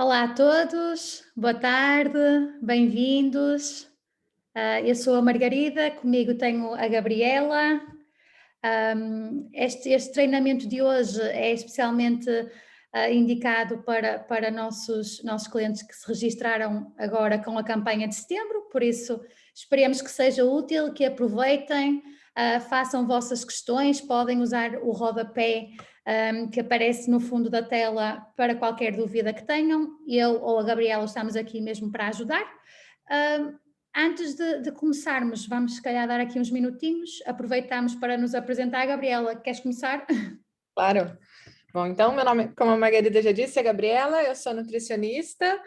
Olá a todos, boa tarde, bem-vindos. Eu sou a Margarida, comigo tenho a Gabriela. Este treinamento de hoje é especialmente indicado para nossos clientes que se registraram agora com a campanha de setembro, por isso esperemos que seja útil, que aproveitem, façam vossas questões, podem usar o rodapé que aparece no fundo da tela para qualquer dúvida que tenham. Eu ou a Gabriela estamos aqui mesmo para ajudar. Antes de começarmos, vamos se calhar dar aqui uns minutinhos, aproveitamos para nos apresentar. Gabriela, queres começar? Claro. Bom, então, meu nome, como a Margarida já disse, é Gabriela, eu sou nutricionista,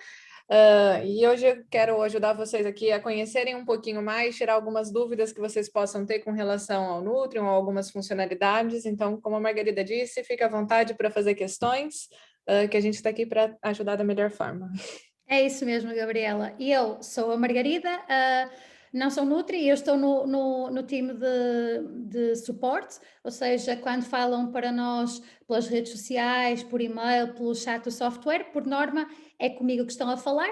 e hoje eu quero ajudar vocês aqui a conhecerem um pouquinho mais, tirar algumas dúvidas que vocês possam ter com relação ao Nutrium, ou algumas funcionalidades. Então, como a Margarida disse, fique à vontade para fazer questões, que a gente está aqui para ajudar da melhor forma. É isso mesmo, Gabriela. E eu sou a Margarida, não sou Nutri, eu estou no time de suporte, ou seja, quando falam para nós pelas redes sociais, por e-mail, pelo chat do software, por norma é comigo que estão a falar,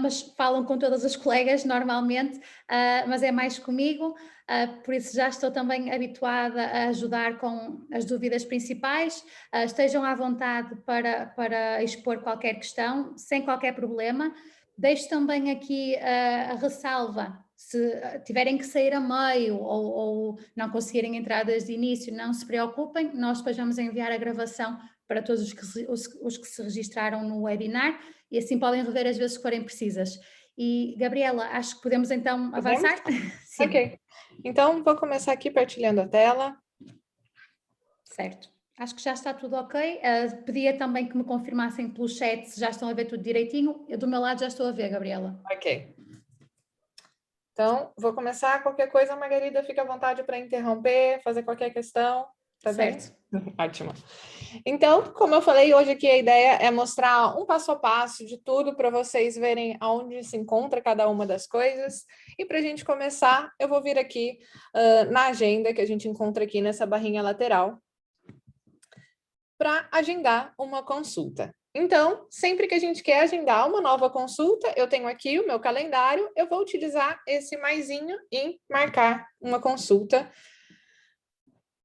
mas falam com todas as colegas normalmente, mas é mais comigo. Por isso já estou também habituada a ajudar com as dúvidas principais. Estejam à vontade para expor qualquer questão, sem qualquer problema. Deixo também aqui a ressalva, se tiverem que sair a meio ou não conseguirem entrar desde o início, não se preocupem, nós depois vamos enviar a gravação para todos os que se registraram no webinar e assim podem rever as vezes que forem precisas. E, Gabriela, acho que podemos então Podemos? avançar? Sim. Ok. Então, vou começar aqui partilhando a tela. Certo. Acho que já está tudo ok. Pedia também que me confirmassem pelo chat se já estão a ver tudo direitinho. Eu do meu lado já estou a ver, Gabriela. Ok. Então, vou começar. Qualquer coisa, Margarida, fica à vontade para interromper, fazer qualquer questão. Tá Certo. bem? Ótimo. Então, como eu falei, hoje aqui a ideia é mostrar um passo a passo de tudo para vocês verem aonde se encontra cada uma das coisas. E para a gente começar, eu vou vir aqui na agenda que a gente encontra aqui nessa barrinha lateral para agendar uma consulta. Então, sempre que a gente quer agendar uma nova consulta, eu tenho aqui o meu calendário, eu vou utilizar esse maisinho em marcar uma consulta.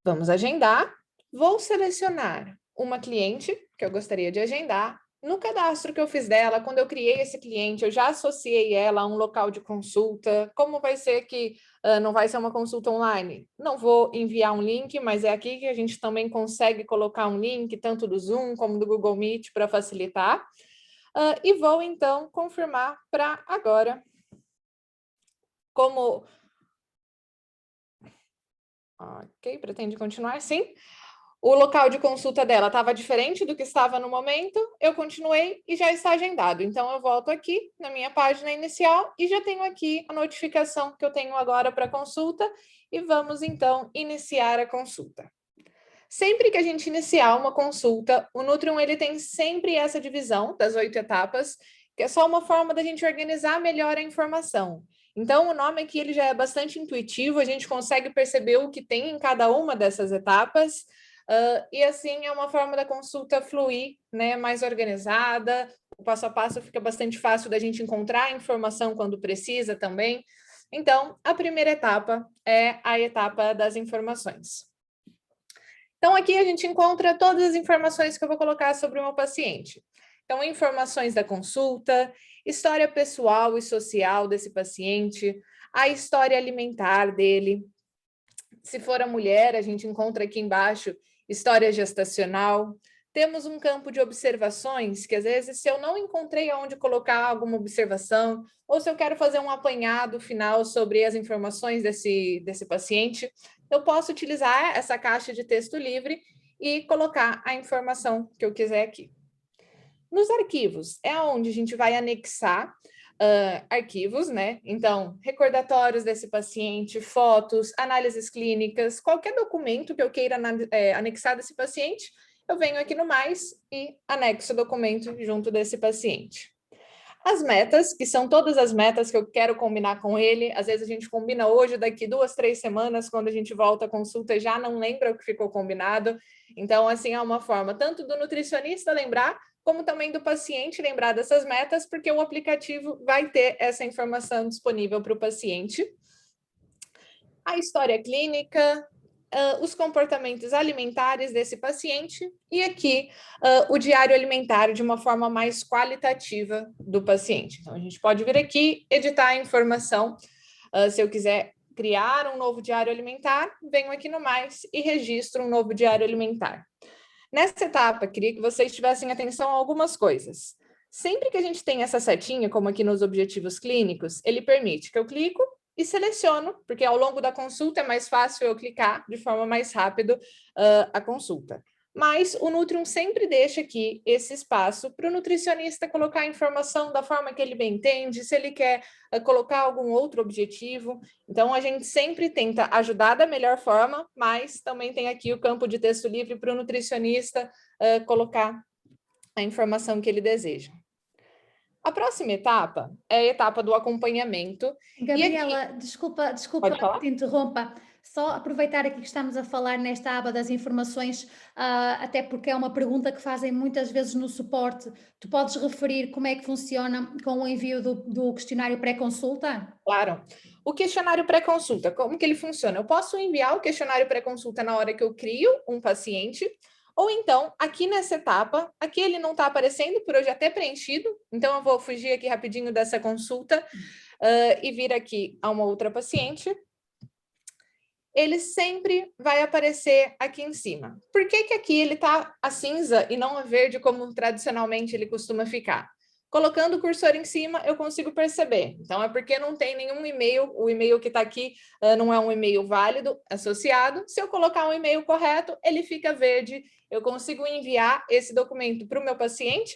Vamos agendar. Vou selecionar uma cliente que eu gostaria de agendar. No cadastro que eu fiz dela, quando eu criei esse cliente, eu já associei ela a um local de consulta. Como vai ser que não vai ser uma consulta online? Não vou enviar um link, mas é aqui que a gente também consegue colocar um link, tanto do Zoom como do Google Meet, para facilitar. E vou, então, confirmar para agora. Como... Ok, pretende continuar? Sim. O local de consulta dela estava diferente do que estava no momento, eu continuei e já está agendado. Então, eu volto aqui na minha página inicial e já tenho aqui a notificação que eu tenho agora para consulta e vamos, então, iniciar a consulta. Sempre que a gente iniciar uma consulta, o Nutrium ele tem sempre essa divisão das 8 etapas, que é só uma forma da gente organizar melhor a informação. Então, o nome aqui ele já é bastante intuitivo, a gente consegue perceber o que tem em cada uma dessas etapas, e assim é uma forma da consulta fluir, né, mais organizada, o passo a passo fica bastante fácil da gente encontrar a informação quando precisa também. Então, a primeira etapa é a etapa das informações. Então, aqui a gente encontra todas as informações que eu vou colocar sobre o meu paciente. Então, informações da consulta, história pessoal e social desse paciente, a história alimentar dele. Se for a mulher, a gente encontra aqui embaixo história gestacional. Temos um campo de observações, que às vezes, se eu não encontrei aonde colocar alguma observação, ou se eu quero fazer um apanhado final sobre as informações desse paciente, eu posso utilizar essa caixa de texto livre e colocar a informação que eu quiser aqui. Nos arquivos, é onde a gente vai anexar arquivos, né? Então, recordatórios desse paciente, fotos, análises clínicas, qualquer documento que eu queira anexar desse paciente, eu venho aqui no mais e anexo o documento junto desse paciente. As metas, que são todas as metas que eu quero combinar com ele, às vezes a gente combina hoje, daqui 2, 3 semanas, quando a gente volta à consulta, já não lembra o que ficou combinado. Então, assim, é uma forma tanto do nutricionista lembrar, como também do paciente lembrar dessas metas, porque o aplicativo vai ter essa informação disponível para o paciente. A história clínica, os comportamentos alimentares desse paciente e aqui o diário alimentar de uma forma mais qualitativa do paciente. Então, a gente pode vir aqui, editar a informação. Se eu quiser criar um novo diário alimentar, venho aqui no mais e registro um novo diário alimentar. Nessa etapa, queria que vocês tivessem atenção a algumas coisas. Sempre que a gente tem essa setinha, como aqui nos objetivos clínicos, ele permite que eu clico e seleciono, porque ao longo da consulta é mais fácil eu clicar de forma mais rápida a consulta. Mas o Nutrium sempre deixa aqui esse espaço para o nutricionista colocar a informação da forma que ele bem entende, se ele quer colocar algum outro objetivo. Então, a gente sempre tenta ajudar da melhor forma, mas também tem aqui o campo de texto livre para o nutricionista colocar a informação que ele deseja. A próxima etapa é a etapa do acompanhamento. Gabriela, aqui... desculpa que te interrompa. Só aproveitar aqui que estamos a falar nesta aba das informações, até porque é uma pergunta que fazem muitas vezes no suporte. Tu podes referir como é que funciona com o envio do questionário pré-consulta? Claro. O questionário pré-consulta, como que ele funciona? Eu posso enviar o questionário pré-consulta na hora que eu crio um paciente, ou então, aqui nessa etapa, aqui ele não está aparecendo por eu já ter preenchido, então eu vou fugir aqui rapidinho dessa consulta e vir aqui a uma outra paciente. Ele sempre vai aparecer aqui em cima. Por que que aqui ele está a cinza e não a verde, como tradicionalmente ele costuma ficar? Colocando o cursor em cima, eu consigo perceber. Então, é porque não tem nenhum e-mail, o e-mail que está aqui não é um e-mail válido associado. Se eu colocar um e-mail correto, ele fica verde. Eu consigo enviar esse documento para o meu paciente,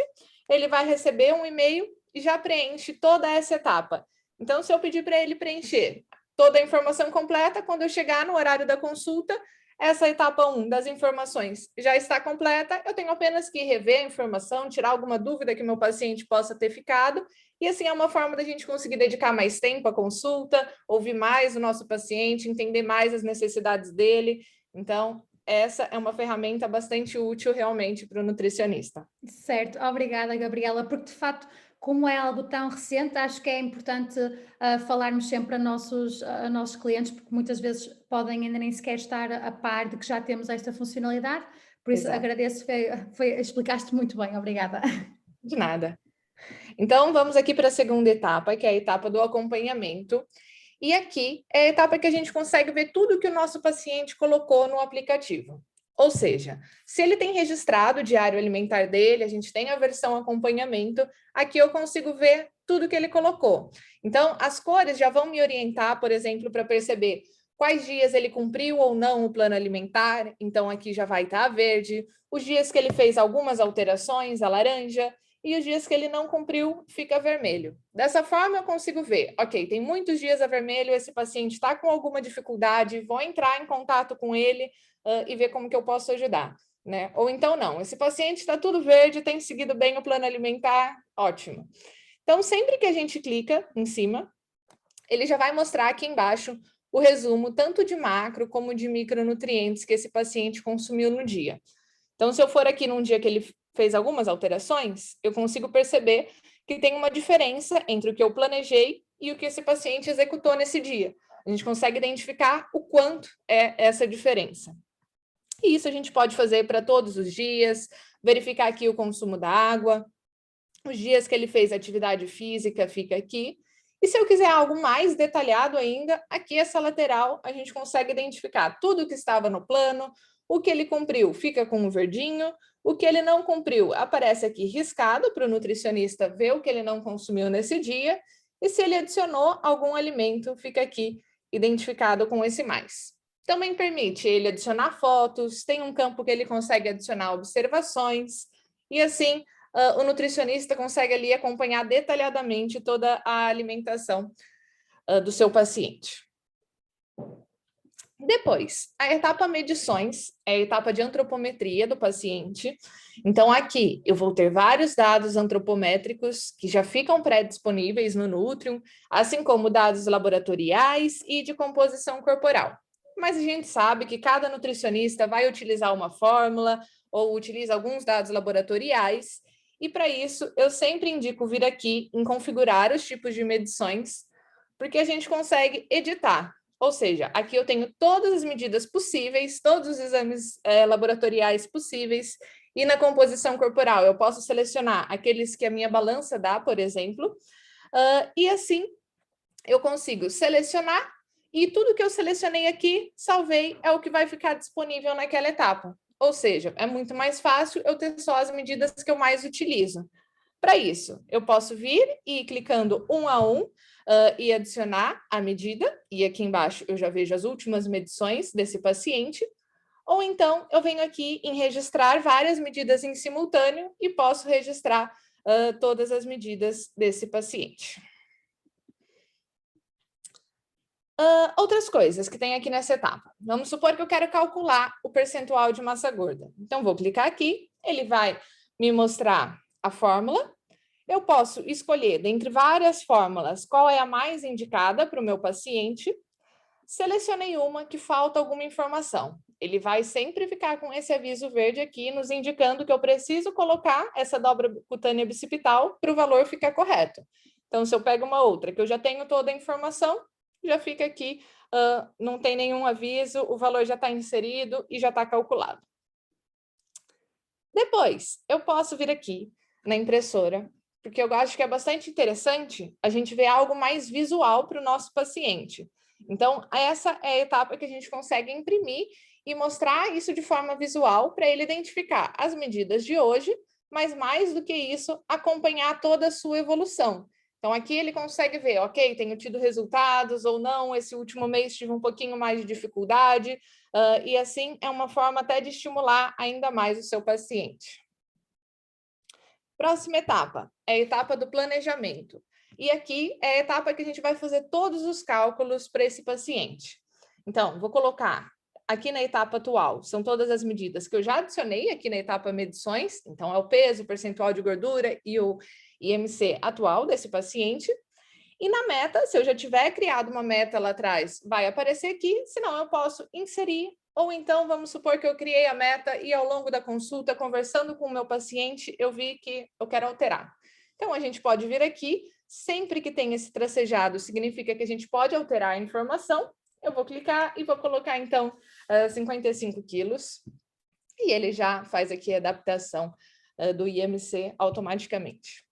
ele vai receber um e-mail e já preenche toda essa etapa. Então, se eu pedir para ele preencher toda a informação completa, quando eu chegar no horário da consulta, essa etapa 1 das informações já está completa, eu tenho apenas que rever a informação, tirar alguma dúvida que o meu paciente possa ter ficado, e assim é uma forma da gente conseguir dedicar mais tempo à consulta, ouvir mais o nosso paciente, entender mais as necessidades dele. Então, essa é uma ferramenta bastante útil realmente para o nutricionista. Certo, obrigada, Gabriela, porque de facto, como é algo tão recente, acho que é importante falarmos sempre a nossos clientes, porque muitas vezes podem ainda nem sequer estar a par de que já temos esta funcionalidade, por isso Exato. agradeço, explicaste muito bem, obrigada. De nada. Então, vamos aqui para a segunda etapa, que é a etapa do acompanhamento. E aqui é a etapa que a gente consegue ver tudo que o nosso paciente colocou no aplicativo. Ou seja, se ele tem registrado o diário alimentar dele, a gente tem a versão acompanhamento, aqui eu consigo ver tudo que ele colocou. Então, as cores já vão me orientar, por exemplo, para perceber quais dias ele cumpriu ou não o plano alimentar, então aqui já vai estar verde, os dias que ele fez algumas alterações, a laranja, e os dias que ele não cumpriu, fica vermelho. Dessa forma, eu consigo ver, ok, tem muitos dias a vermelho, esse paciente está com alguma dificuldade, vou entrar em contato com ele e ver como que eu posso ajudar, né? Ou então não, esse paciente está tudo verde, tem seguido bem o plano alimentar, ótimo. Então, sempre que a gente clica em cima, ele já vai mostrar aqui embaixo o resumo tanto de macro como de micronutrientes que esse paciente consumiu no dia. Então, se eu for aqui num dia que ele fez algumas alterações, eu consigo perceber que tem uma diferença entre o que eu planejei e o que esse paciente executou nesse dia. A gente consegue identificar o quanto é essa diferença. E isso a gente pode fazer para todos os dias, verificar aqui o consumo da água, os dias que ele fez atividade física fica aqui. E se eu quiser algo mais detalhado ainda, aqui essa lateral a gente consegue identificar tudo que estava no plano, o que ele cumpriu fica com o verdinho, o que ele não cumpriu aparece aqui riscado para o nutricionista ver o que ele não consumiu nesse dia, e se ele adicionou algum alimento, fica aqui identificado com esse mais. Também permite ele adicionar fotos, tem um campo que ele consegue adicionar observações, e assim o nutricionista consegue ali acompanhar detalhadamente toda a alimentação do seu paciente. Depois, a etapa medições, é a etapa de antropometria do paciente. Então, aqui eu vou ter vários dados antropométricos que já ficam pré-disponíveis no Nutrium, assim como dados laboratoriais e de composição corporal. Mas a gente sabe que cada nutricionista vai utilizar uma fórmula ou utiliza alguns dados laboratoriais, E para isso, eu sempre indico vir aqui em configurar os tipos de medições, porque a gente consegue editar. Ou seja, aqui eu tenho todas as medidas possíveis, todos os exames laboratoriais possíveis, e na composição corporal eu posso selecionar aqueles que a minha balança dá, por exemplo, e assim eu consigo selecionar, e tudo que eu selecionei aqui, salvei, é o que vai ficar disponível naquela etapa. Ou seja, é muito mais fácil eu ter só as medidas que eu mais utilizo. Para isso, eu posso vir e ir clicando um a um, e adicionar a medida, e aqui embaixo eu já vejo as últimas medições desse paciente, ou então eu venho aqui em registrar várias medidas em simultâneo e posso registrar todas as medidas desse paciente. Outras coisas que tem aqui nessa etapa. Vamos supor que eu quero calcular o percentual de massa gorda. Então, vou clicar aqui, ele vai me mostrar a fórmula. Eu posso escolher, dentre várias fórmulas, qual é a mais indicada para o meu paciente. Selecionei uma que falta alguma informação. Ele vai sempre ficar com esse aviso verde aqui, nos indicando que eu preciso colocar essa dobra cutânea bicipital para o valor ficar correto. Então, se eu pego uma outra que eu já tenho toda a informação, já fica aqui, não tem nenhum aviso, o valor já está inserido e já está calculado. Depois, eu posso vir aqui na impressora, porque eu acho que é bastante interessante a gente ver algo mais visual para o nosso paciente. Então, essa é a etapa que a gente consegue imprimir e mostrar isso de forma visual para ele identificar as medidas de hoje, mas mais do que isso, acompanhar toda a sua evolução. Então, aqui ele consegue ver, ok, tenho tido resultados ou não, esse último mês tive um pouquinho mais de dificuldade, e assim é uma forma até de estimular ainda mais o seu paciente. Próxima etapa é a etapa do planejamento. E aqui é a etapa que a gente vai fazer todos os cálculos para esse paciente. Então, vou colocar aqui na etapa atual, são todas as medidas que eu já adicionei aqui na etapa medições, então é o peso, o percentual de gordura e o IMC atual desse paciente. E na meta, se eu já tiver criado uma meta lá atrás, vai aparecer aqui, senão eu posso inserir, ou então vamos supor que eu criei a meta e ao longo da consulta, conversando com o meu paciente, eu vi que eu quero alterar. Então, a gente pode vir aqui, sempre que tem esse tracejado, significa que a gente pode alterar a informação. Eu vou clicar e vou colocar, então, 55 quilos, e ele já faz aqui a adaptação do IMC automaticamente.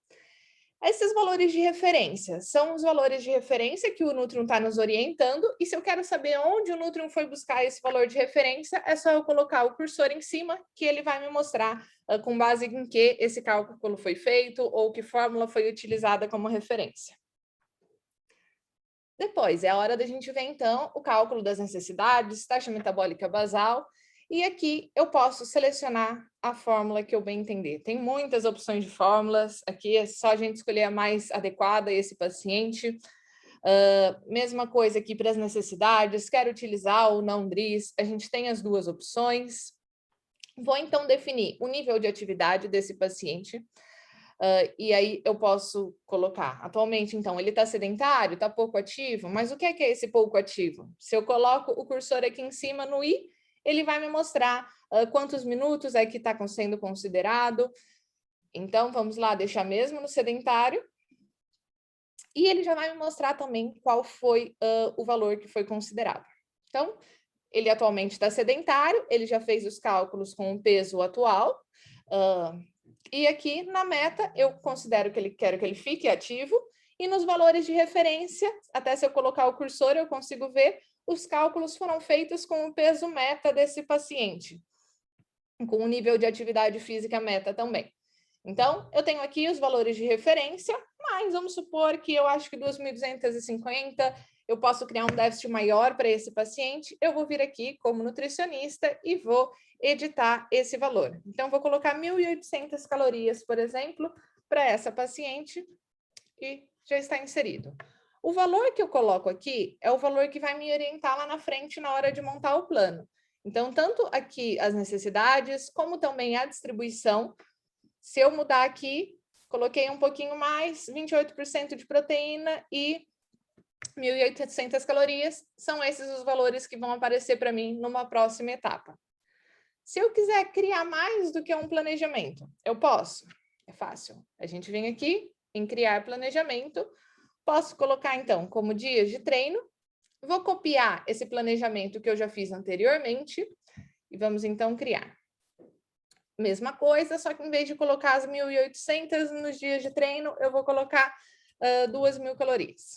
Esses valores de referência são os valores de referência que o Nutrium está nos orientando, e se eu quero saber onde o Nutrium foi buscar esse valor de referência, é só eu colocar o cursor em cima, que ele vai me mostrar com base em que esse cálculo foi feito ou que fórmula foi utilizada como referência. Depois, é a hora da gente ver, então, o cálculo das necessidades, taxa metabólica basal, e aqui eu posso selecionar a fórmula que eu bem entender. Tem muitas opções de fórmulas, aqui é só a gente escolher a mais adequada a esse paciente. Mesma coisa aqui para as necessidades, quero utilizar ou não DRIS, a gente tem as duas opções. Vou então definir o nível de atividade desse paciente. E aí eu posso colocar, atualmente, então, ele está sedentário, está pouco ativo, mas o que é esse pouco ativo? Se eu coloco o cursor aqui em cima no I, ele vai me mostrar quantos minutos é que está sendo considerado. Então, vamos lá, deixar mesmo no sedentário. E ele já vai me mostrar também qual foi o valor que foi considerado. Então, ele atualmente está sedentário, ele já fez os cálculos com o peso atual, e aqui na meta eu considero que quero que ele fique ativo, e nos valores de referência, até se eu colocar o cursor eu consigo ver, os cálculos foram feitos com o peso meta desse paciente, com o nível de atividade física meta também. Então, eu tenho aqui os valores de referência, mas vamos supor que eu acho que 2.250, eu posso criar um déficit maior para esse paciente, eu vou vir aqui como nutricionista e vou editar esse valor. Então, vou colocar 1.800 calorias, por exemplo, para essa paciente e já está inserido. O valor que eu coloco aqui é o valor que vai me orientar lá na frente na hora de montar o plano. Então, tanto aqui as necessidades, como também a distribuição. Se eu mudar aqui, coloquei um pouquinho mais, 28% de proteína e 1.800 calorias, são esses os valores que vão aparecer para mim numa próxima etapa. Se eu quiser criar mais do que um planejamento, eu posso. É fácil. A gente vem aqui em criar planejamento. Posso colocar, então, como dias de treino. Vou copiar esse planejamento que eu já fiz anteriormente e vamos, então, criar. Mesma coisa, só que em vez de colocar as 1.800 nos dias de treino, eu vou colocar 2.000 calorias.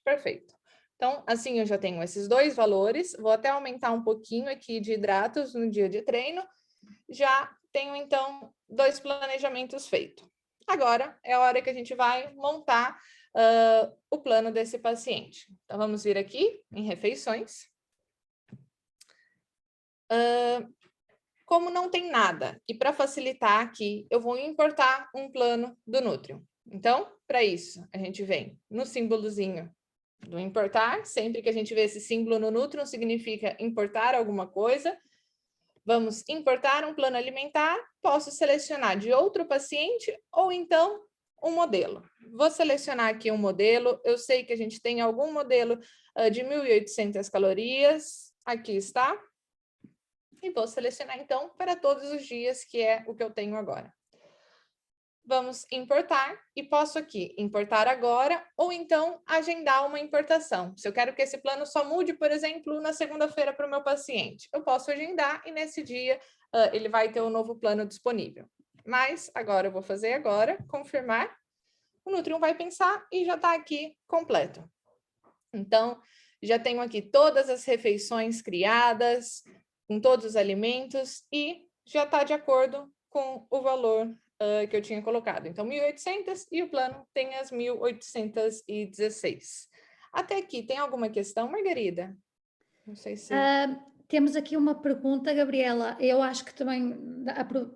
Perfeito. Então, assim eu já tenho esses dois valores. Vou até aumentar um pouquinho aqui de hidratos no dia de treino. Já tenho, então, 2 planejamentos feitos. Agora é a hora que a gente vai montar o plano desse paciente. Então, vamos vir aqui em refeições. Como não tem nada, e para facilitar aqui, eu vou importar um plano do Nutrium. Então, para isso, a gente vem no símbolozinho do importar. Sempre que a gente vê esse símbolo no Nutrium, significa importar alguma coisa. Vamos importar um plano alimentar. Posso selecionar de outro paciente ou então um modelo. Vou selecionar aqui um modelo. Eu sei que a gente tem algum modelo de 1.800 calorias. Aqui está. E vou selecionar, então, para todos os dias, que é o que eu tenho agora. Vamos importar e posso aqui importar agora ou então agendar uma importação. Se eu quero que esse plano só mude, por exemplo, na segunda-feira para o meu paciente, eu posso agendar e nesse dia ele vai ter um novo plano disponível. Mas agora eu vou fazer agora, confirmar. O Nutrium vai pensar e já está aqui completo. Então, já tenho aqui todas as refeições criadas, com todos os alimentos e já está de acordo com o valor que eu tinha colocado. Então, 1.800 e o plano tem as 1.816. Até aqui, tem alguma questão, Margarida? Não sei se... Temos aqui uma pergunta, Gabriela. Eu acho que também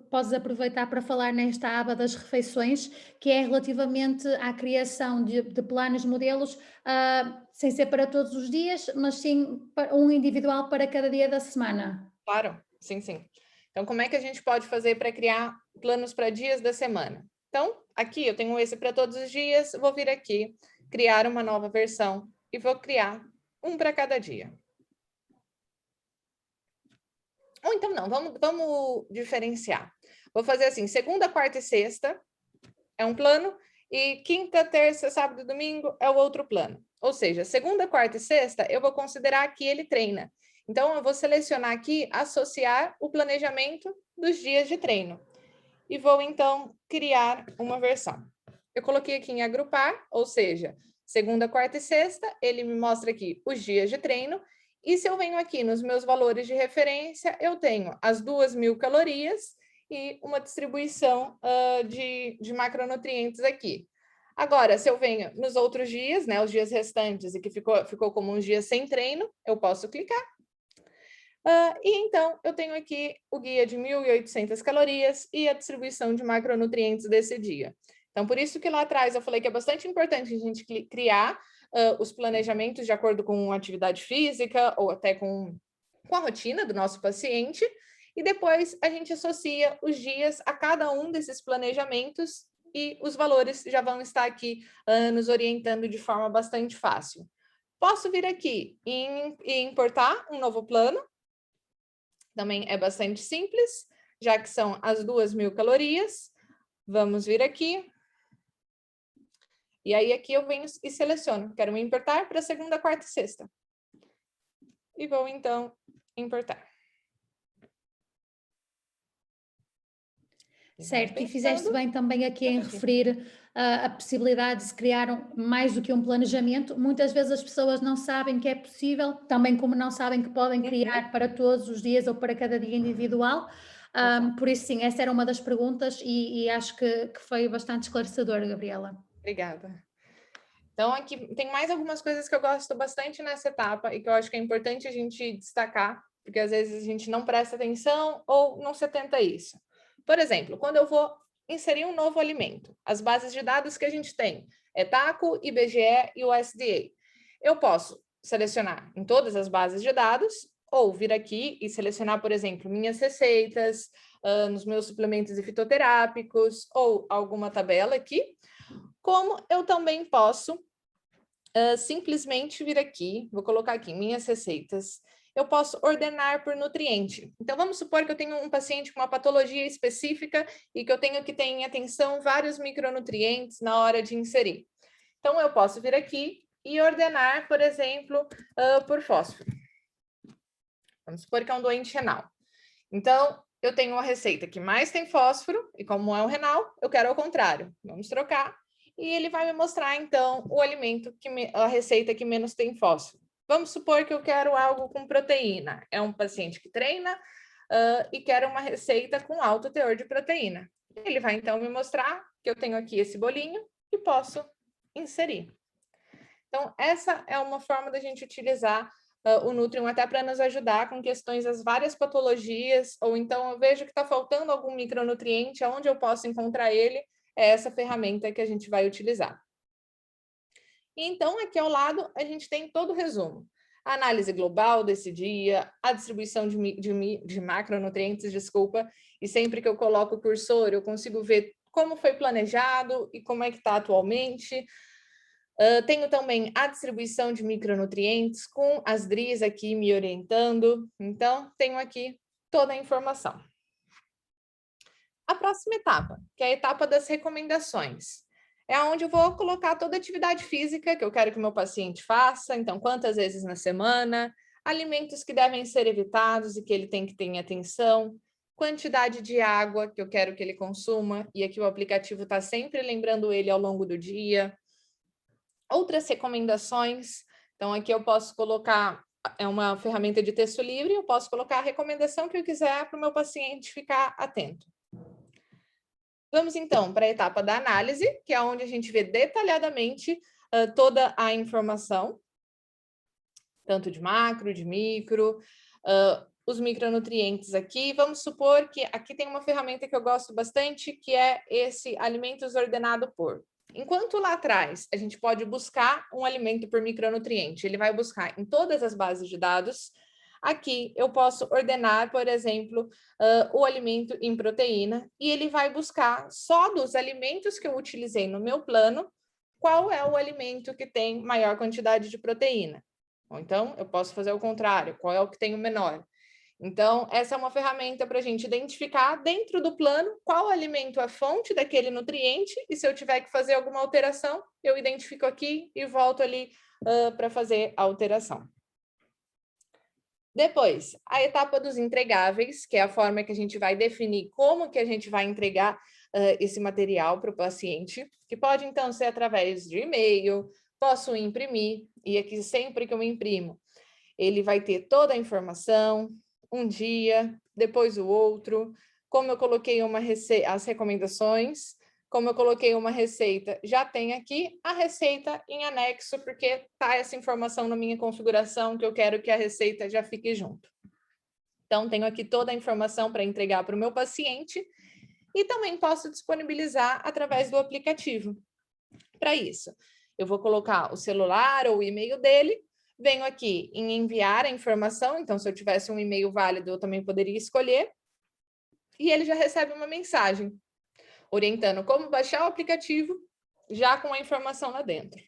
podes aproveitar para falar nesta aba das refeições, que é relativamente à criação de planos, modelos, sem ser para todos os dias, mas sim um individual para cada dia da semana. Claro, sim, sim. Então, como é que a gente pode fazer para criar planos para dias da semana? Então, aqui eu tenho esse para todos os dias, vou vir aqui, criar uma nova versão e vou criar um para cada dia. Ou então não, vamos diferenciar. Vou fazer assim, segunda, quarta e sexta é um plano e quinta, terça, sábado e domingo é o outro plano. Ou seja, segunda, quarta e sexta eu vou considerar que ele treina. Então, eu vou selecionar aqui, associar o planejamento dos dias de treino. E vou, então, criar uma versão. Eu coloquei aqui em agrupar, ou seja, segunda, quarta e sexta, ele me mostra aqui os dias de treino. E se eu venho aqui nos meus valores de referência, eu tenho as 2.000 calorias e uma distribuição de macronutrientes aqui. Agora, se eu venho nos outros dias, né, os dias restantes, e que ficou como uns dias sem treino, eu posso clicar. E então, eu tenho aqui o guia de 1.800 calorias e a distribuição de macronutrientes desse dia. Então, por isso que lá atrás eu falei que é bastante importante a gente criar os planejamentos de acordo com atividade física ou até com a rotina do nosso paciente, e depois a gente associa os dias a cada um desses planejamentos e os valores já vão estar aqui nos orientando de forma bastante fácil. Posso vir aqui e importar um novo plano. Também é bastante simples, já que são as 2.000 calorias. Vamos vir aqui. E aí aqui eu venho e seleciono. Quero me importar para segunda, quarta e sexta. E vou, então, importar. Certo, e fizeste bem também aqui em referir a possibilidade de se criar mais do que um planejamento. Muitas vezes as pessoas não sabem que é possível, também como não sabem que podem criar para todos os dias ou para cada dia individual. Por isso, sim, essa era uma das perguntas e acho que foi bastante esclarecedor, Gabriela. Obrigada. Então, aqui tem mais algumas coisas que eu gosto bastante nessa etapa e que eu acho que é importante a gente destacar, porque às vezes a gente não presta atenção ou não se atenta a isso. Por exemplo, quando eu vou inserir um novo alimento, as bases de dados que a gente tem é TACO, IBGE e USDA. Eu posso selecionar em todas as bases de dados ou vir aqui e selecionar, por exemplo, minhas receitas, nos meus suplementos fitoterápicos ou alguma tabela aqui, como eu também posso simplesmente vir aqui, vou colocar aqui minhas receitas, eu posso ordenar por nutriente. Então, vamos supor que eu tenho um paciente com uma patologia específica e que eu tenho que ter em atenção vários micronutrientes na hora de inserir. Então, eu posso vir aqui e ordenar, por exemplo, por fósforo. Vamos supor que é um doente renal. Então, eu tenho uma receita que mais tem fósforo, e como é um renal, eu quero ao contrário. Vamos trocar. E ele vai me mostrar, então, o alimento, a receita que menos tem fósforo. Vamos supor que eu quero algo com proteína. É um paciente que treina e quer uma receita com alto teor de proteína. Ele vai, então, me mostrar que eu tenho aqui esse bolinho e posso inserir. Então, essa é uma forma da gente utilizar o Nutrium até para nos ajudar com questões das várias patologias, ou então eu vejo que está faltando algum micronutriente, aonde eu posso encontrar ele, é essa ferramenta que a gente vai utilizar. E então, aqui ao lado, a gente tem todo o resumo. A análise global desse dia, a distribuição de macronutrientes, desculpa, e sempre que eu coloco o cursor, eu consigo ver como foi planejado e como é que está atualmente. Tenho também a distribuição de micronutrientes com as DRIs aqui me orientando. Então, tenho aqui toda a informação. A próxima etapa, que é a etapa das recomendações. É onde eu vou colocar toda a atividade física que eu quero que o meu paciente faça. Então, quantas vezes na semana, alimentos que devem ser evitados e que ele tem que ter atenção, quantidade de água que eu quero que ele consuma, e aqui o aplicativo está sempre lembrando ele ao longo do dia. Outras recomendações, então aqui eu posso colocar, é uma ferramenta de texto livre, eu posso colocar a recomendação que eu quiser para o meu paciente ficar atento. Vamos então para a etapa da análise, que é onde a gente vê detalhadamente toda a informação, tanto de macro, de micro, os micronutrientes aqui. Vamos supor que aqui tem uma ferramenta que eu gosto bastante, que é esse alimentos ordenado por. Enquanto lá atrás a gente pode buscar um alimento por micronutriente, ele vai buscar em todas as bases de dados. Aqui eu posso ordenar, por exemplo, o alimento em proteína, e ele vai buscar só dos alimentos que eu utilizei no meu plano, qual é o alimento que tem maior quantidade de proteína. Ou então eu posso fazer o contrário, qual é o que tem o menor. Então, essa é uma ferramenta para a gente identificar dentro do plano qual alimento é fonte daquele nutriente, e se eu tiver que fazer alguma alteração, eu identifico aqui e volto ali para fazer a alteração. Depois, a etapa dos entregáveis, que é a forma que a gente vai definir como que a gente vai entregar esse material para o paciente, que pode então ser através de e-mail, posso imprimir, e aqui sempre que eu imprimo, ele vai ter toda a informação, um dia, depois o outro, como eu coloquei as recomendações, como eu coloquei uma receita, já tem aqui a receita em anexo, porque está essa informação na minha configuração que eu quero que a receita já fique junto. Então, tenho aqui toda a informação para entregar para o meu paciente e também posso disponibilizar através do aplicativo. Para isso, eu vou colocar o celular ou o e-mail dele, venho aqui em enviar a informação, então se eu tivesse um e-mail válido, eu também poderia escolher, e ele já recebe uma mensagem orientando como baixar o aplicativo, já com a informação lá dentro.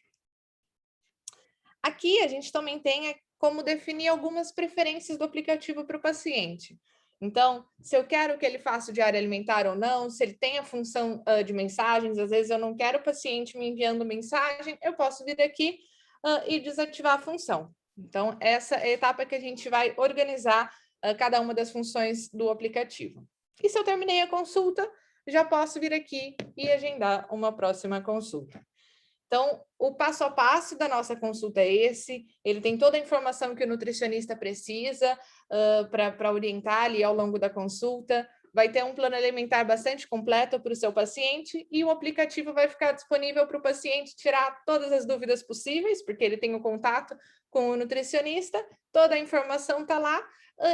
Aqui a gente também tem como definir algumas preferências do aplicativo para o paciente. Então, se eu quero que ele faça o diário alimentar ou não, se ele tem a função de mensagens, às vezes eu não quero o paciente me enviando mensagem, eu posso vir aqui e desativar a função. Então, essa é a etapa que a gente vai organizar cada uma das funções do aplicativo. E se eu terminei a consulta, já posso vir aqui e agendar uma próxima consulta. Então, o passo a passo da nossa consulta é esse, ele tem toda a informação que o nutricionista precisa para orientar ali ao longo da consulta, vai ter um plano alimentar bastante completo para o seu paciente e o aplicativo vai ficar disponível para o paciente tirar todas as dúvidas possíveis, porque ele tem o contato com o nutricionista, toda a informação está lá,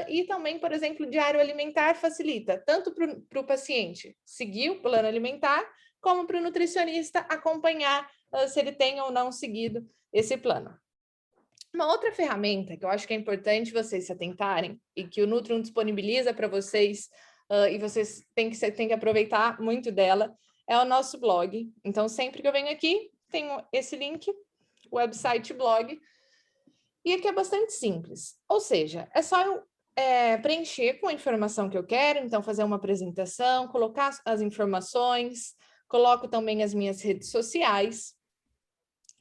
e também, por exemplo, o diário alimentar facilita tanto para o paciente seguir o plano alimentar, como para o nutricionista acompanhar se ele tem ou não seguido esse plano. Uma outra ferramenta que eu acho que é importante vocês se atentarem e que o Nutrium disponibiliza para vocês e vocês têm que aproveitar muito dela é o nosso blog. Então, sempre que eu venho aqui, tenho esse link, website blog, E aqui é bastante simples, ou seja, é só eu preencher com a informação que eu quero, então fazer uma apresentação, colocar as informações, coloco também as minhas redes sociais,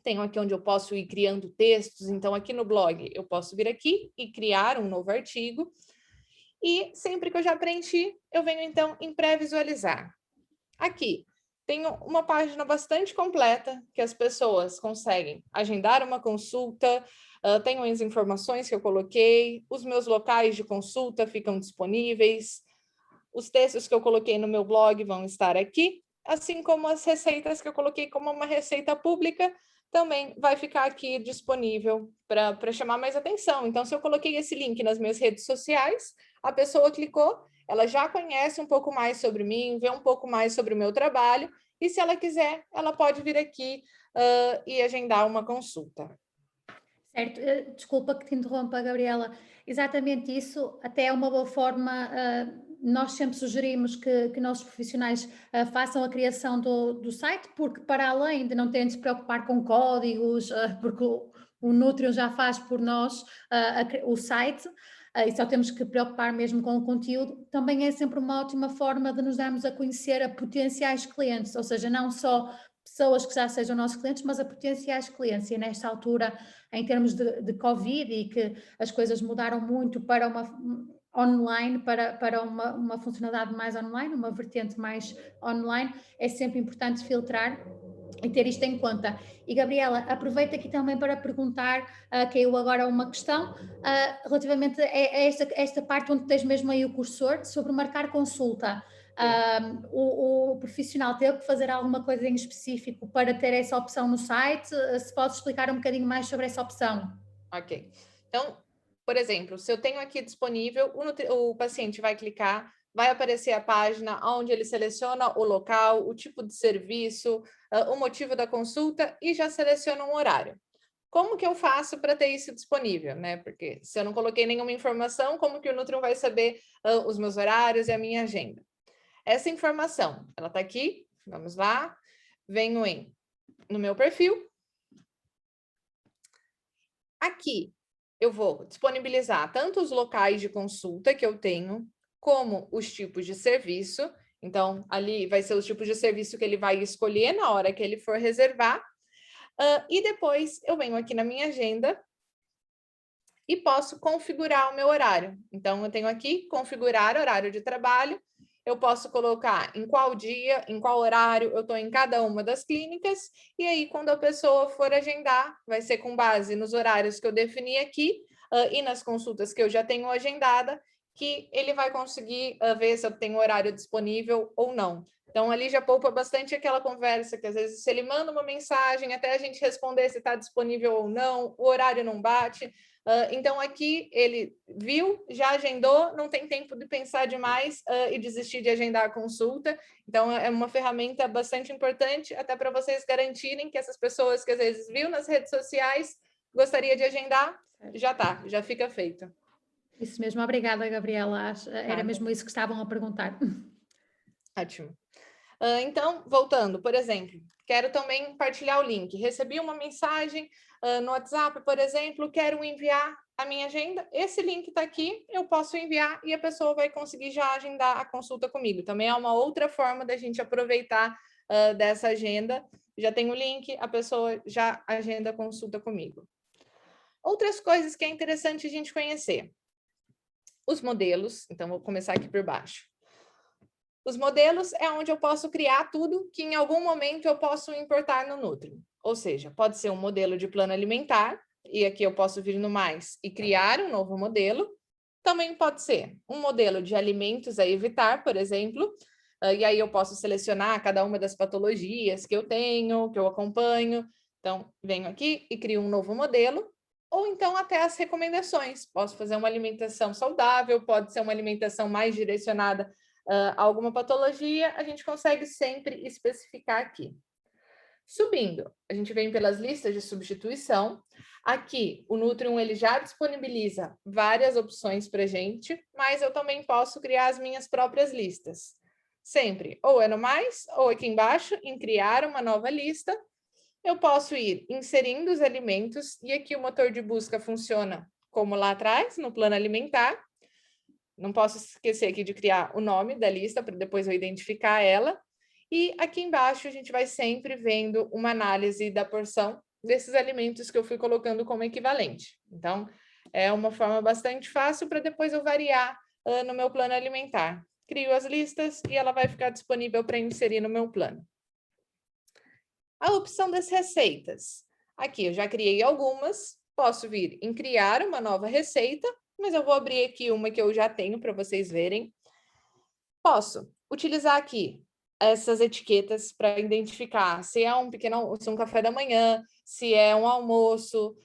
tenho aqui onde eu posso ir criando textos, então aqui no blog eu posso vir aqui e criar um novo artigo, e sempre que eu já preenchi, eu venho então em pré-visualizar. Aqui, tenho uma página bastante completa que as pessoas conseguem agendar uma consulta, tenho as informações que eu coloquei, os meus locais de consulta ficam disponíveis, os textos que eu coloquei no meu blog vão estar aqui, assim como as receitas que eu coloquei como uma receita pública, também vai ficar aqui disponível para chamar mais atenção. Então, se eu coloquei esse link nas minhas redes sociais, a pessoa clicou, ela já conhece um pouco mais sobre mim, vê um pouco mais sobre o meu trabalho, e se ela quiser, ela pode vir aqui e agendar uma consulta. Certo, desculpa que te interrompa, Gabriela. Exatamente isso, até é uma boa forma. Nós sempre sugerimos que nossos profissionais façam a criação do site, porque para além de não terem de se preocupar com códigos, porque o Nutrium já faz por nós o site, e só temos que preocupar mesmo com o conteúdo, também é sempre uma ótima forma de nos darmos a conhecer a potenciais clientes, ou seja, não só pessoas que já sejam nossos clientes, mas a potenciais clientes, e nesta altura, em termos de Covid, e que as coisas mudaram muito para uma online, para uma funcionalidade mais online, uma vertente mais online, é sempre importante filtrar e ter isto em conta. E Gabriela, aproveito aqui também para perguntar, caiu agora uma questão, relativamente a esta parte onde tens mesmo aí o cursor, sobre marcar consulta. O profissional teve que fazer alguma coisa em específico para ter essa opção no site? Se podes explicar um bocadinho mais sobre essa opção. Ok. Então, por exemplo, se eu tenho aqui disponível, o paciente vai clicar, vai aparecer a página onde ele seleciona o local, o tipo de serviço, o motivo da consulta e já seleciona um horário. Como que eu faço para ter isso disponível, né? Porque se eu não coloquei nenhuma informação, como que o Nutrium vai saber os meus horários e a minha agenda? Essa informação, ela está aqui, vamos lá, venho no meu perfil. Aqui eu vou disponibilizar tanto os locais de consulta que eu tenho, como os tipos de serviço. Então, ali vai ser os tipos de serviço que ele vai escolher na hora que ele for reservar. E depois eu venho aqui na minha agenda e posso configurar o meu horário. Então, eu tenho aqui configurar horário de trabalho. Eu posso colocar em qual dia, em qual horário eu estou em cada uma das clínicas, e aí quando a pessoa for agendar, vai ser com base nos horários que eu defini aqui e nas consultas que eu já tenho agendada, que ele vai conseguir ver se eu tenho horário disponível ou não. Então, ali já poupa bastante aquela conversa, que às vezes se ele manda uma mensagem, até a gente responder se está disponível ou não, o horário não bate. Então, aqui ele viu, já agendou, não tem tempo de pensar demais e desistir de agendar a consulta. Então, é uma ferramenta bastante importante, até para vocês garantirem que essas pessoas que às vezes viu nas redes sociais, gostaria de agendar, já está, já fica feito. Isso mesmo, obrigada, Gabriela. Era mesmo isso que estavam a perguntar. Ótimo. Então, voltando, por exemplo, quero também partilhar o link. Recebi uma mensagem no WhatsApp, por exemplo, quero enviar a minha agenda. Esse link está aqui, eu posso enviar e a pessoa vai conseguir já agendar a consulta comigo. Também é uma outra forma da gente aproveitar dessa agenda. Já tem o link, a pessoa já agenda a consulta comigo. Outras coisas que é interessante a gente conhecer. Os modelos, então vou começar aqui por baixo. Os modelos é onde eu posso criar tudo que em algum momento eu posso importar no Nutrium. Ou seja, pode ser um modelo de plano alimentar, e aqui eu posso vir no mais e criar um novo modelo. Também pode ser um modelo de alimentos a evitar, por exemplo, e aí eu posso selecionar cada uma das patologias que eu tenho, que eu acompanho. Então, venho aqui e crio um novo modelo, ou então até as recomendações. Posso fazer uma alimentação saudável, pode ser uma alimentação mais direcionada alguma patologia, a gente consegue sempre especificar aqui. Subindo, a gente vem pelas listas de substituição. Aqui, o Nutrium ele já disponibiliza várias opções para a gente, mas eu também posso criar as minhas próprias listas. Sempre, ou é no mais, ou aqui embaixo, em criar uma nova lista. eu posso ir inserindo os alimentos, e aqui o motor de busca funciona como lá atrás, no plano alimentar. Não posso esquecer aqui de criar o nome da lista, para depois eu identificar ela. E aqui embaixo a gente vai sempre vendo uma análise da porção desses alimentos que eu fui colocando como equivalente. Então, é uma forma bastante fácil para depois eu variar no meu plano alimentar. Crio as listas e ela vai ficar disponível para inserir no meu plano. A opção das receitas. Aqui eu já criei algumas, posso vir em criar uma nova receita, mas eu vou abrir aqui uma que eu já tenho para vocês verem. Posso utilizar aqui essas etiquetas para identificar se é um pequeno, se é um café da manhã, se é um almoço,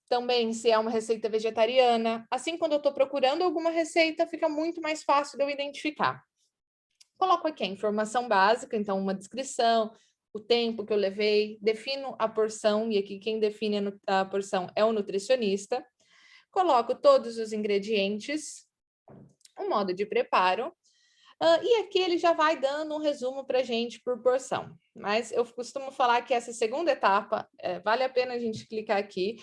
também se é uma receita vegetariana. Assim, quando eu estou procurando alguma receita, fica muito mais fácil de eu identificar. Coloco aqui a informação básica, então uma descrição, o tempo que eu levei, defino a porção, e aqui quem define a porção é o nutricionista. Coloco todos os ingredientes, o modo de preparo, e aqui ele já vai dando um resumo para a gente por porção. Mas eu costumo falar que essa segunda etapa, vale a pena a gente clicar aqui,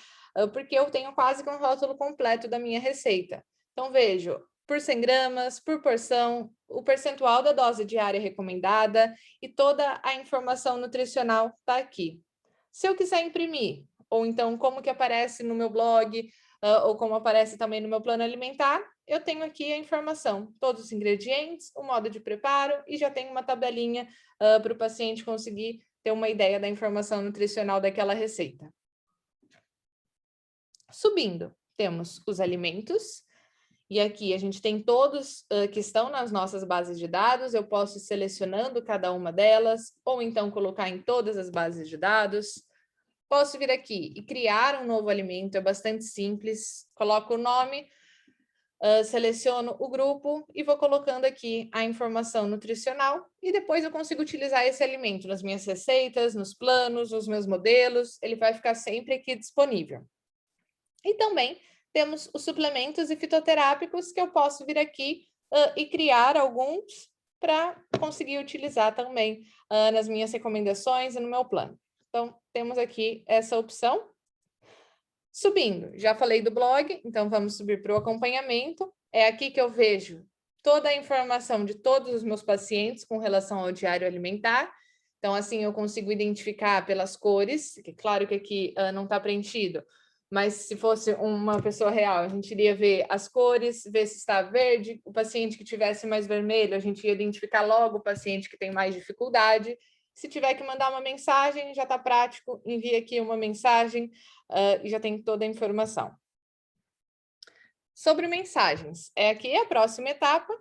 porque eu tenho quase que um rótulo completo da minha receita. Então, vejo por 100 gramas, por porção, o percentual da dose diária recomendada e toda a informação nutricional está aqui. Se eu quiser imprimir, ou então como que aparece no meu blog, ou como aparece também no meu plano alimentar, eu tenho aqui a informação, todos os ingredientes, o modo de preparo e já tenho uma tabelinha para o paciente conseguir ter uma ideia da informação nutricional daquela receita. Subindo, temos os alimentos, e aqui a gente tem todos que estão nas nossas bases de dados, eu posso ir selecionando cada uma delas, ou então colocar em todas as bases de dados. Posso vir aqui e criar um novo alimento, é bastante simples, coloco o nome, seleciono o grupo e vou colocando aqui a informação nutricional e depois eu consigo utilizar esse alimento nas minhas receitas, nos planos, nos meus modelos, ele vai ficar sempre aqui disponível. E também temos os suplementos e fitoterápicos que eu posso vir aqui e criar alguns para conseguir utilizar também nas minhas recomendações e no meu plano. Então, temos aqui essa opção. Subindo, já falei do blog, então vamos subir para o acompanhamento. É aqui que eu vejo toda a informação de todos os meus pacientes com relação ao diário alimentar. Então, assim, eu consigo identificar pelas cores, que claro que aqui não está preenchido, mas se fosse uma pessoa real, a gente iria ver as cores, ver se está verde. O paciente que tivesse mais vermelho, a gente ia identificar logo o paciente que tem mais dificuldade. Se tiver que mandar uma mensagem, já está prático, envia aqui uma mensagem e já tem toda a informação. Sobre mensagens, aqui a próxima etapa,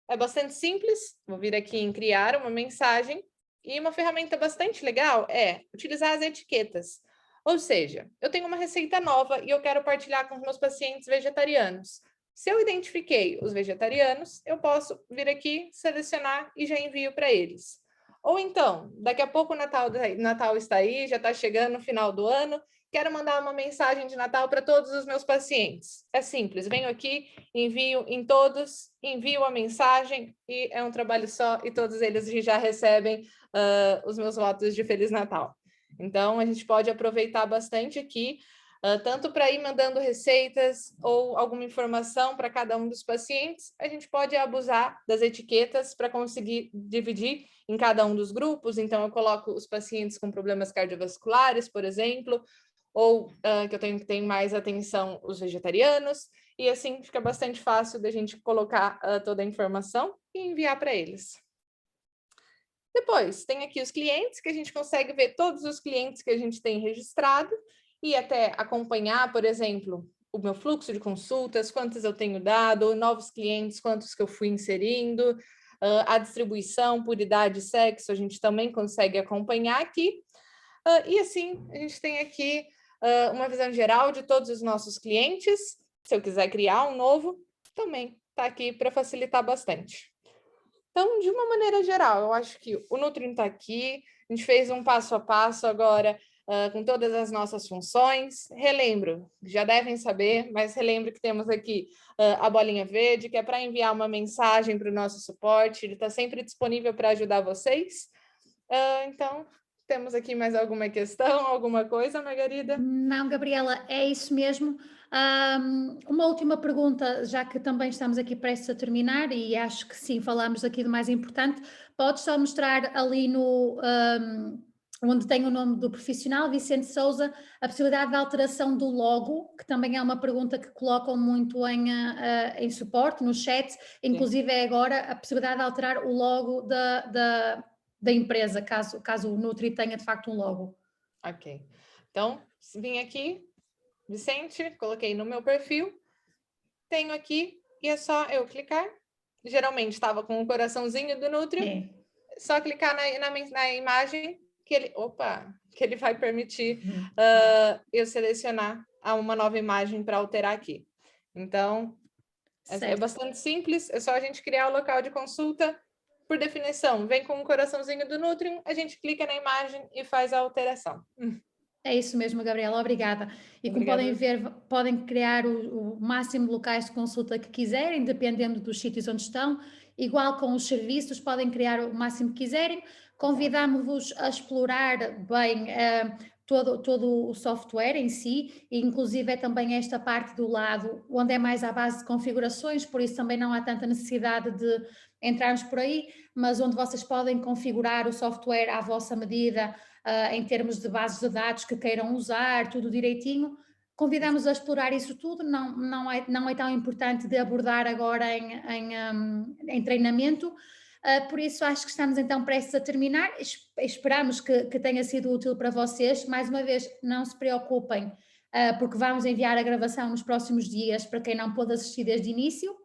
é bastante simples, vou vir aqui em criar uma mensagem, e uma ferramenta bastante legal é utilizar as etiquetas. Ou seja, eu tenho uma receita nova e eu quero partilhar com os meus pacientes vegetarianos. Se eu identifiquei os vegetarianos, eu posso vir aqui, selecionar e já envio para eles. Ou então, daqui a pouco o Natal está aí, já está chegando no final do ano, quero mandar uma mensagem de Natal para todos os meus pacientes. É simples, venho aqui, envio em todos, envio a mensagem e é um trabalho só e todos eles já recebem os meus votos de Feliz Natal. Então, a gente pode aproveitar bastante aqui, tanto para ir mandando receitas ou alguma informação para cada um dos pacientes, a gente pode abusar das etiquetas para conseguir dividir em cada um dos grupos. Então, eu coloco os pacientes com problemas cardiovasculares, por exemplo, ou que eu tenho que ter mais atenção os vegetarianos, e assim fica bastante fácil da gente colocar toda a informação e enviar para eles. Depois, tem aqui os clientes, que a gente consegue ver todos os clientes que a gente tem registrado e até acompanhar, por exemplo, o meu fluxo de consultas, quantas eu tenho dado, novos clientes, quantos que eu fui inserindo, a distribuição por idade e sexo, a gente também consegue acompanhar aqui. E assim, a gente tem aqui uma visão geral de todos os nossos clientes. Se eu quiser criar um novo, também está aqui para facilitar bastante. Então, de uma maneira geral, eu acho que o Nutrim está aqui, a gente fez um passo a passo agora com todas as nossas funções. Relembro, já devem saber, mas relembro que temos aqui a bolinha verde, que é para enviar uma mensagem para o nosso suporte, ele está sempre disponível para ajudar vocês. Então, Temos aqui mais alguma questão, alguma coisa, Margarida? Não, Gabriela, é isso mesmo. Uma última pergunta, já que também estamos aqui prestes a terminar, e acho que sim, falamos aqui do mais importante. Podes só mostrar ali no, onde tem o nome do profissional, Vicente Souza, a possibilidade de alteração do logo, que também é uma pergunta que colocam muito em suporte, no chat, inclusive é agora a possibilidade de alterar o logo da empresa, caso o Nutri tenha de facto um logo. Ok. Então, vim aqui, Vicente, coloquei no meu perfil, tenho aqui, e é só eu clicar. Geralmente estava com o coraçãozinho do Nutri, É. só clicar na imagem que ele vai permitir eu selecionar uma nova imagem para alterar aqui. Então, é bastante simples, é só a gente criar o local de consulta. Por definição, vem com o coraçãozinho do Nutri, a gente clica na imagem e faz a alteração. É isso mesmo, Gabriela, obrigada. E como Obrigada. podem ver, podem criar o máximo de locais de consulta que quiserem, dependendo dos sítios onde estão. Igual com os serviços, podem criar o máximo que quiserem. Convidamos-vos a explorar bem todo o software em si, e inclusive é também esta parte do lado onde é mais à base de configurações, por isso também não há tanta necessidade de entrarmos por aí, mas onde vocês podem configurar o software à vossa medida, em termos de bases de dados que queiram usar, tudo direitinho. Convidamos a explorar isso tudo, não é tão importante de abordar agora em treinamento, por isso acho que estamos então prestes a terminar, esperamos que tenha sido útil para vocês, mais uma vez não se preocupem, porque vamos enviar a gravação nos próximos dias para quem não pôde assistir desde o início,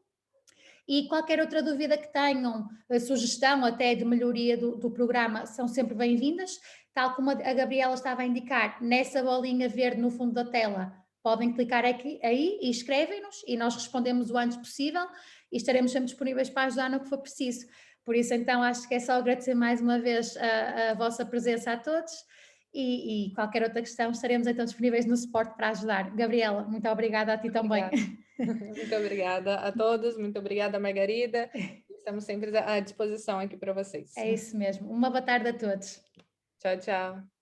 e qualquer outra dúvida que tenham, a sugestão até de melhoria do programa, são sempre bem-vindas. Tal como a Gabriela estava a indicar, nessa bolinha verde no fundo da tela, podem clicar aqui, aí e escrevem-nos e nós respondemos o antes possível e estaremos sempre disponíveis para ajudar no que for preciso. Por isso, então, acho que é só agradecer mais uma vez a vossa presença a todos e qualquer outra questão estaremos então disponíveis no suporte para ajudar. Gabriela, muito obrigada a ti também. Muito obrigada a todos, muito obrigada, Margarida. Estamos sempre à disposição aqui para vocês. É isso mesmo. Uma boa tarde a todos. Tchau, tchau.